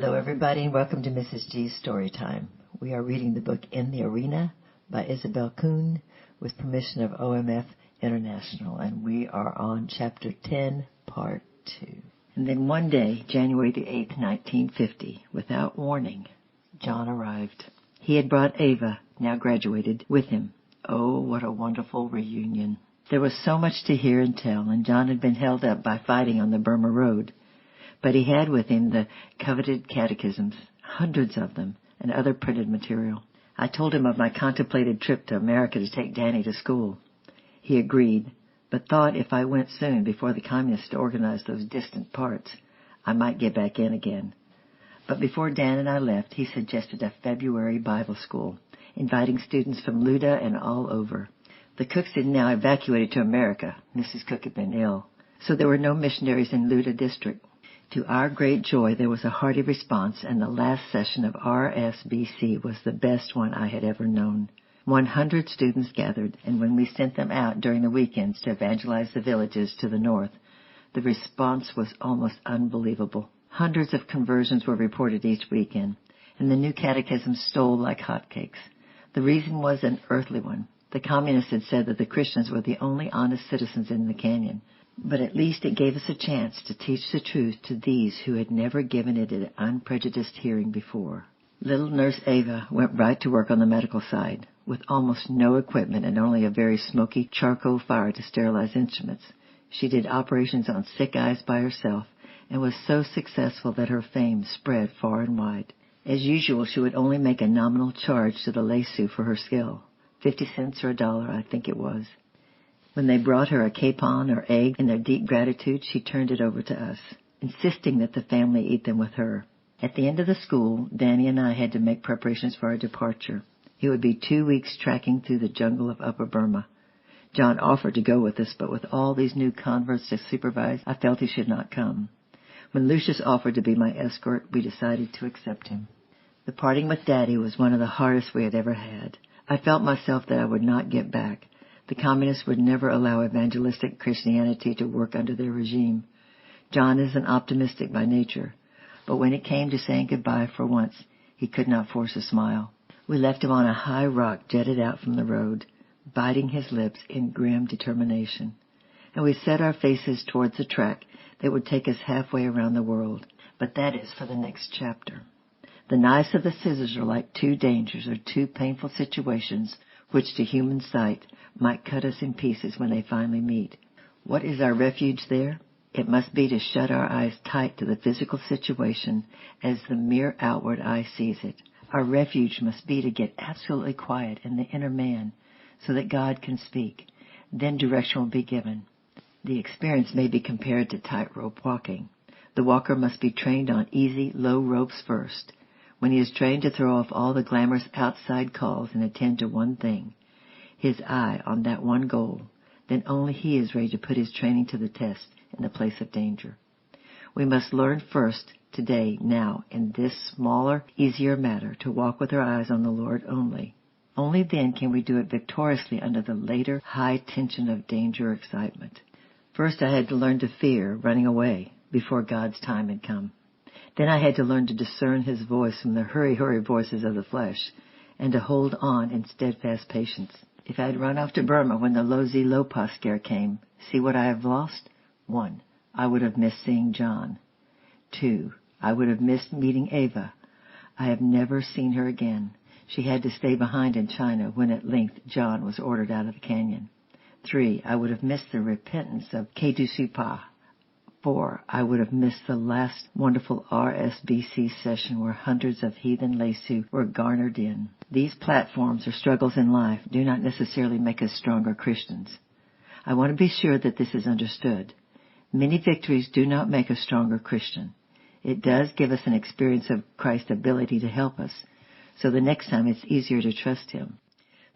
Hello, everybody, and welcome to Mrs. G's Storytime. We are reading the book In the Arena by Isabel Kuhn with permission of OMF International, and we are on Chapter 10, Part 2. And then one day, January the 8th, 1950, without warning, John arrived. He had brought Ava, now graduated, with him. Oh, what a wonderful reunion. There was so much to hear and tell, and John had been held up by fighting on the Burma Road. But he had with him the coveted catechisms, hundreds of them, and other printed material. I told him of my contemplated trip to America to take Danny to school. He agreed, but thought if I went soon before the communists organized those distant parts, I might get back in again. But before Dan and I left, he suggested a February Bible school, inviting students from Luda and all over. The Cooks had now evacuated to America. Mrs. Cook had been ill, so there were no missionaries in Luda district. To our great joy, there was a hearty response, and the last session of RSBC was the best one I had ever known. 100 students gathered, and when we sent them out during the weekends to evangelize the villages to the north, the response was almost unbelievable. Hundreds of conversions were reported each weekend, and the new catechism stole like hotcakes. The reason was an earthly one. The communists had said that the Christians were the only honest citizens in the canyon. But at least it gave us a chance to teach the truth to these who had never given it an unprejudiced hearing before. Little Nurse Ava went right to work on the medical side, with almost no equipment and only a very smoky charcoal fire to sterilize instruments. She did operations on sick eyes by herself and was so successful that her fame spread far and wide. As usual, she would only make a nominal charge to the Lesu for her skill, 50 cents or $1, I think it was. When they brought her a capon or egg in their deep gratitude, she turned it over to us, insisting that the family eat them with her. At the end of the school, Danny and I had to make preparations for our departure. It would be 2 weeks trekking through the jungle of Upper Burma. John offered to go with us, but with all these new converts to supervise, I felt he should not come. When Lucius offered to be my escort, we decided to accept him. The parting with Daddy was one of the hardest we had ever had. I felt myself that I would not get back. The communists would never allow evangelistic Christianity to work under their regime. John isn't optimistic by nature, but when it came to saying goodbye for once, he could not force a smile. We left him on a high rock jutted out from the road, biting his lips in grim determination, and we set our faces towards the track that would take us halfway around the world. But that is for the next chapter. The knives of the scissors are like two dangers or two painful situations which to human sight might cut us in pieces when they finally meet. What is our refuge there? It must be to shut our eyes tight to the physical situation as the mere outward eye sees it. Our refuge must be to get absolutely quiet in the inner man so that God can speak. Then direction will be given. The experience may be compared to tightrope walking. The walker must be trained on easy, low ropes first. When he is trained to throw off all the glamorous outside calls and attend to one thing, his eye on that one goal, then only he is ready to put his training to the test in the place of danger. We must learn first, today, now, in this smaller, easier matter, to walk with our eyes on the Lord only. Only then can we do it victoriously under the later high tension of danger or excitement. First I had to learn to fear running away before God's time had come. Then I had to learn to discern his voice from the hurry voices of the flesh, and to hold on in steadfast patience. If I had run off to Burma when the Lozi Lopa scare came, see what I have lost? 1. I would have missed seeing John. 2. I would have missed meeting Ava. I have never seen her again. She had to stay behind in China when at length John was ordered out of the canyon. 3. I would have missed the repentance of Kedusupa. 4. I would have missed the last wonderful RSBC session where hundreds of heathen Lesu were garnered in. These platforms or struggles in life do not necessarily make us stronger Christians. I want to be sure that this is understood. Many victories do not make us stronger Christian. It does give us an experience of Christ's ability to help us, so the next time it's easier to trust him.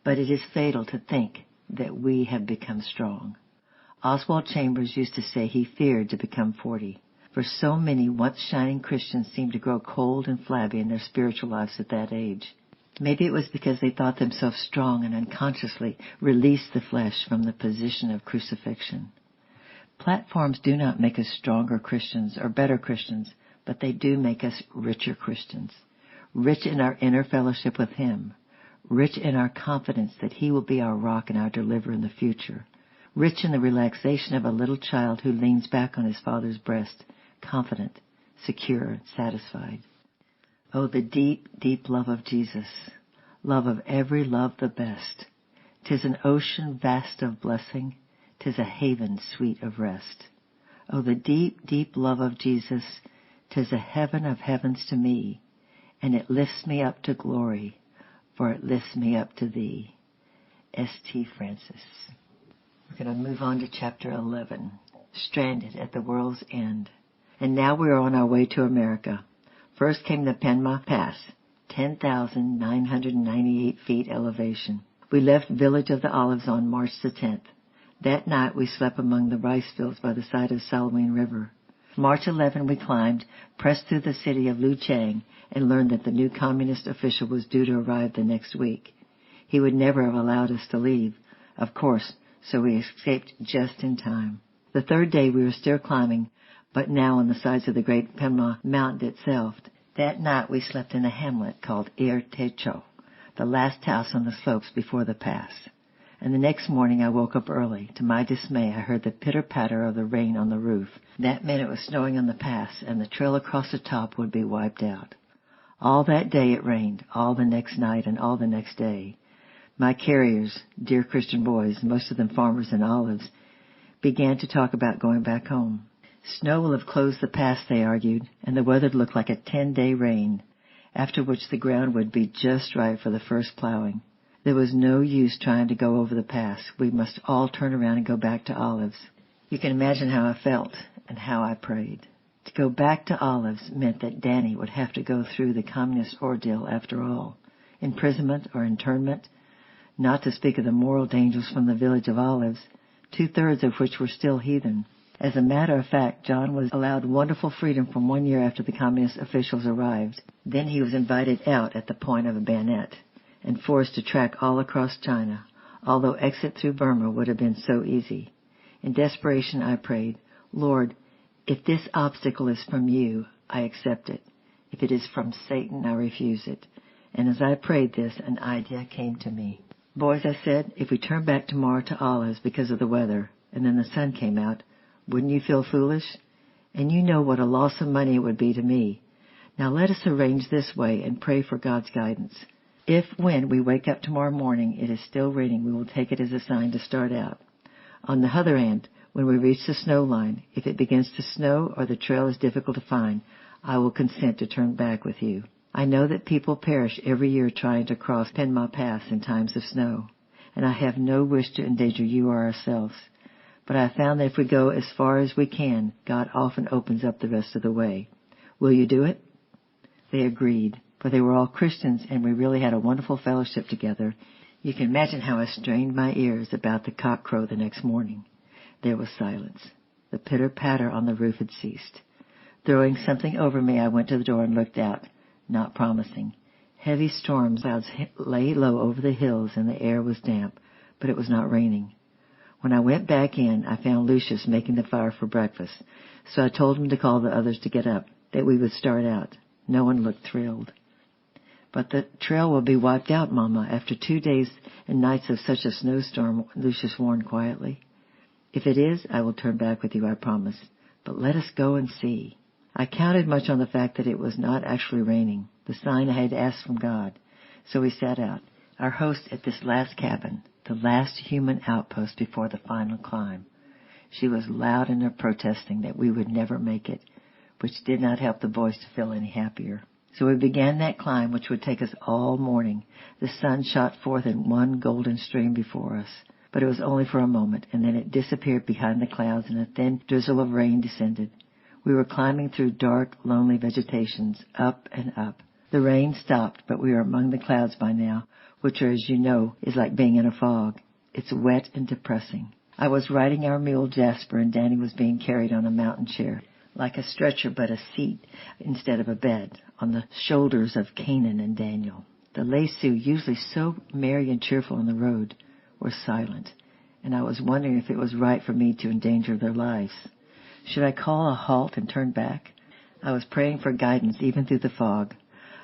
But it is fatal to think that we have become strong. Oswald Chambers used to say he feared to become 40, for so many once shining Christians seemed to grow cold and flabby in their spiritual lives at that age. Maybe it was because they thought themselves strong and unconsciously released the flesh from the position of crucifixion. Platforms do not make us stronger Christians or better Christians, but they do make us richer Christians, rich in our inner fellowship with Him, rich in our confidence that He will be our rock and our deliverer in the future, rich in the relaxation of a little child who leans back on his father's breast, confident, secure, satisfied. Oh, the deep, deep love of Jesus, love of every love the best. 'Tis an ocean vast of blessing, 'tis a haven sweet of rest. Oh, the deep, deep love of Jesus, 'tis a heaven of heavens to me, and it lifts me up to glory, for it lifts me up to Thee. S.T. Francis. We're going to move on to chapter 11, Stranded at the World's End. And now we are on our way to America. First came the Panama Pass, 10,998 feet elevation. We left Village of the Olives on March the 10th. That night we slept among the rice fields by the side of Salween River. March 11 we climbed, pressed through the city of Luchang, and learned that the new communist official was due to arrive the next week. He would never have allowed us to leave, of course, so we escaped just in time. The third day we were still climbing, but now on the sides of the great Panama Mountain itself. That night we slept in a hamlet called Techo, the last house on the slopes before the pass. And the next morning I woke up early. To my dismay, I heard the pitter-patter of the rain on the roof. That meant it was snowing on the pass, and the trail across the top would be wiped out. All that day it rained, all the next night, and all the next day. My carriers, dear Christian boys, most of them farmers in olives, began to talk about going back home. Snow will have closed the pass, they argued, and the weather looked like a 10-day rain, after which the ground would be just right for the first plowing. There was no use trying to go over the pass. We must all turn around and go back to Olives. You can imagine how I felt and how I prayed. To go back to Olives meant that Danny would have to go through the communist ordeal after all. Imprisonment or internment, not to speak of the moral dangers from the village of Olives, 2/3 of which were still heathen. As a matter of fact, John was allowed wonderful freedom from 1 year after the communist officials arrived. Then he was invited out at the point of a bayonet and forced to track all across China, although exit through Burma would have been so easy. In desperation I prayed, Lord, if this obstacle is from you, I accept it. If it is from Satan, I refuse it. And as I prayed this, an idea came to me. Boys, I said, if we turn back tomorrow to Olives because of the weather, and then the sun came out, wouldn't you feel foolish? And you know what a loss of money it would be to me. Now let us arrange this way and pray for God's guidance. If, when we wake up tomorrow morning, it is still raining, we will take it as a sign to start out. On the other hand, when we reach the snow line, if it begins to snow or the trail is difficult to find, I will consent to turn back with you. I know that people perish every year trying to cross Panama Pass in times of snow, and I have no wish to endanger you or ourselves. But I found that if we go as far as we can, God often opens up the rest of the way. Will you do it? They agreed, for they were all Christians and we really had a wonderful fellowship together. You can imagine how I strained my ears about the cock crow the next morning. There was silence. The pitter-patter on the roof had ceased. Throwing something over me, I went to the door and looked out. Not promising. Heavy storm clouds lay low over the hills and the air was damp, but it was not raining. When I went back in, I found Lucius making the fire for breakfast, so I told him to call the others to get up, that we would start out. No one looked thrilled. But the trail will be wiped out, Mama, after 2 days and nights of such a snowstorm, Lucius warned quietly. If it is, I will turn back with you, I promise. But let us go and see. I counted much on the fact that it was not actually raining, the sign I had asked from God. So we set out. Our host at this last cabin, the last human outpost before the final climb. She was loud in her protesting that we would never make it, which did not help the boys to feel any happier. So we began that climb, which would take us all morning. The sun shot forth in one golden stream before us, but it was only for a moment, and then it disappeared behind the clouds, and a thin drizzle of rain descended. We were climbing through dark, lonely vegetations, up and up. The rain stopped, but we are among the clouds by now, which, as you know, is like being in a fog. It's wet and depressing. I was riding our mule Jasper, and Danny was being carried on a mountain chair, like a stretcher but a seat instead of a bed, on the shoulders of Canaan and Daniel. The Lesu, usually so merry and cheerful on the road, were silent, and I was wondering if it was right for me to endanger their lives. Should I call a halt and turn back? I was praying for guidance even through the fog.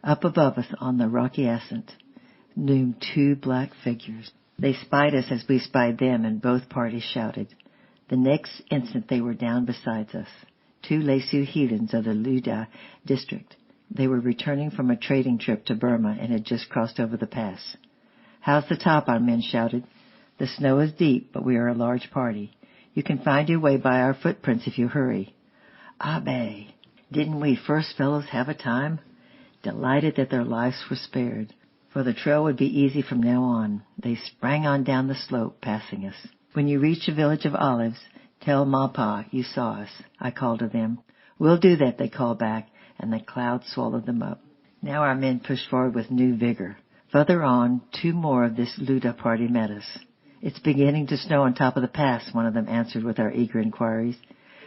Up above us on the rocky ascent loomed two black figures. They spied us as we spied them, and both parties shouted. The next instant they were down beside us, two Lesu heathens of the Luda district. They were returning from a trading trip to Burma and had just crossed over the pass. "How's the top?" our men shouted. "The snow is deep, but we are a large party. You can find your way by our footprints if you hurry." Abe, didn't we first fellows have a time? Delighted that their lives were spared, for the trail would be easy from now on. They sprang on down the slope, passing us. "When you reach the village of Olives, tell Mapa you saw us," I called to them. "We'll do that," they called back, and the clouds swallowed them up. Now our men pushed forward with new vigor. Further on, two more of this Luda party met us. "It's beginning to snow on top of the pass," one of them answered with our eager inquiries.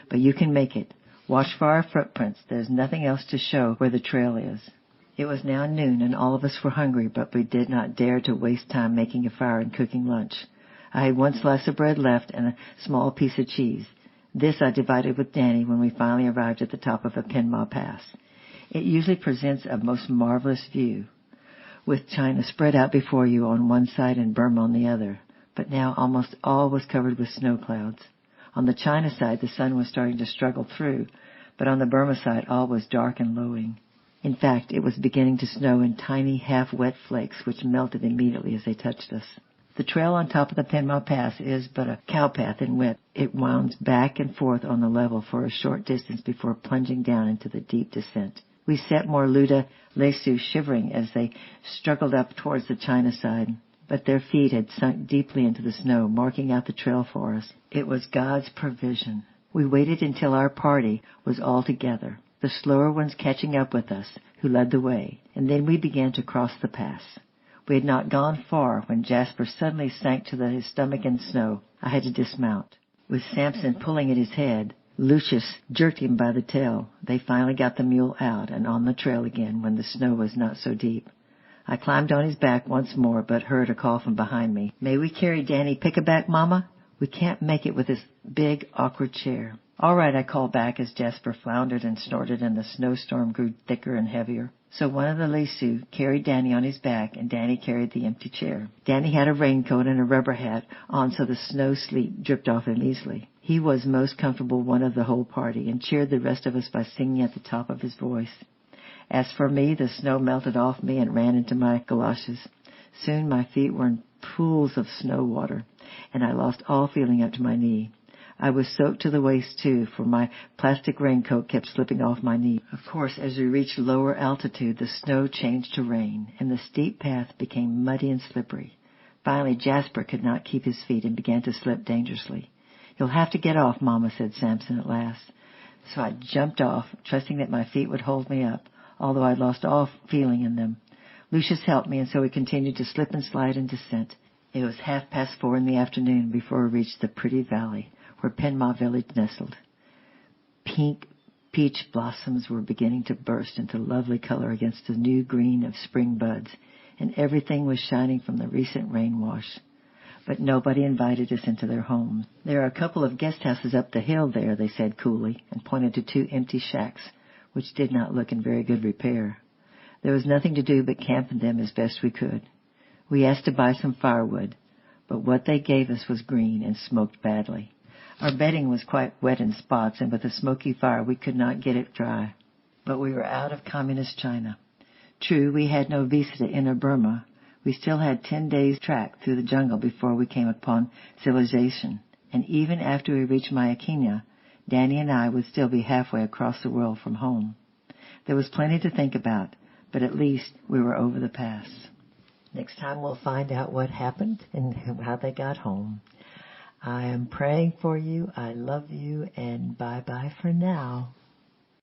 "But you can make it. Watch for our footprints. There's nothing else to show where the trail is." It was now noon, and all of us were hungry, but we did not dare to waste time making a fire and cooking lunch. I had one slice of bread left and a small piece of cheese. This I divided with Danny when we finally arrived at the top of a Penma Pass. It usually presents a most marvelous view, with China spread out before you on one side and Burma on the other. But now almost all was covered with snow clouds. On the China side, the sun was starting to struggle through, but on the Burma side, all was dark and lowing. In fact, it was beginning to snow in tiny, half-wet flakes, which melted immediately as they touched us. The trail on top of the Penma Pass is but a cowpath in width. It wounds back and forth on the level for a short distance before plunging down into the deep descent. We set more Luda Lesu shivering as they struggled up towards the China side, but their feet had sunk deeply into the snow, marking out the trail for us. It was God's provision. We waited until our party was all together, the slower ones catching up with us, who led the way, and then we began to cross the pass. We had not gone far when Jasper suddenly sank to his stomach in snow. I had to dismount. With Samson pulling at his head, Lucius jerked him by the tail. They finally got the mule out and on the trail again when the snow was not so deep. I climbed on his back once more, but heard a call from behind me. "May we carry Danny Pickaback, Mama? We can't make it with this big, awkward chair." "All right," I called back as Jasper floundered and snorted and the snowstorm grew thicker and heavier. So one of the Lesu carried Danny on his back, and Danny carried the empty chair. Danny had a raincoat and a rubber hat on, so the snow sleet dripped off him easily. He was most comfortable one of the whole party, and cheered the rest of us by singing at the top of his voice. As for me, the snow melted off me and ran into my galoshes. Soon my feet were in pools of snow water, and I lost all feeling up to my knee. I was soaked to the waist, too, for my plastic raincoat kept slipping off my knee. Of course, as we reached lower altitude, the snow changed to rain, and the steep path became muddy and slippery. Finally, Jasper could not keep his feet and began to slip dangerously. "You'll have to get off, Mama," said Samson at last. So I jumped off, trusting that my feet would hold me up, although I lost all feeling in them. Lucius helped me, and so we continued to slip and slide and descent. It was 4:30 in the afternoon before we reached the pretty valley where Penma village nestled. Pink peach blossoms were beginning to burst into lovely color against the new green of spring buds, and everything was shining from the recent rain wash. But nobody invited us into their homes. "There are a couple of guest houses up the hill there," they said coolly, and pointed to two empty shacks, which did not look in very good repair. There was nothing to do but camp in them as best we could. We asked to buy some firewood, but what they gave us was green and smoked badly. Our bedding was quite wet in spots, and with a smoky fire we could not get it dry. But we were out of communist China. True, we had no visa to enter Burma. We still had 10 days' track through the jungle before we came upon civilization, and even after we reached Myakina, Danny and I would still be halfway across the world from home. There was plenty to think about, but at least we were over the pass. Next time we'll find out what happened and how they got home. I am praying for you. I love you, and bye-bye for now.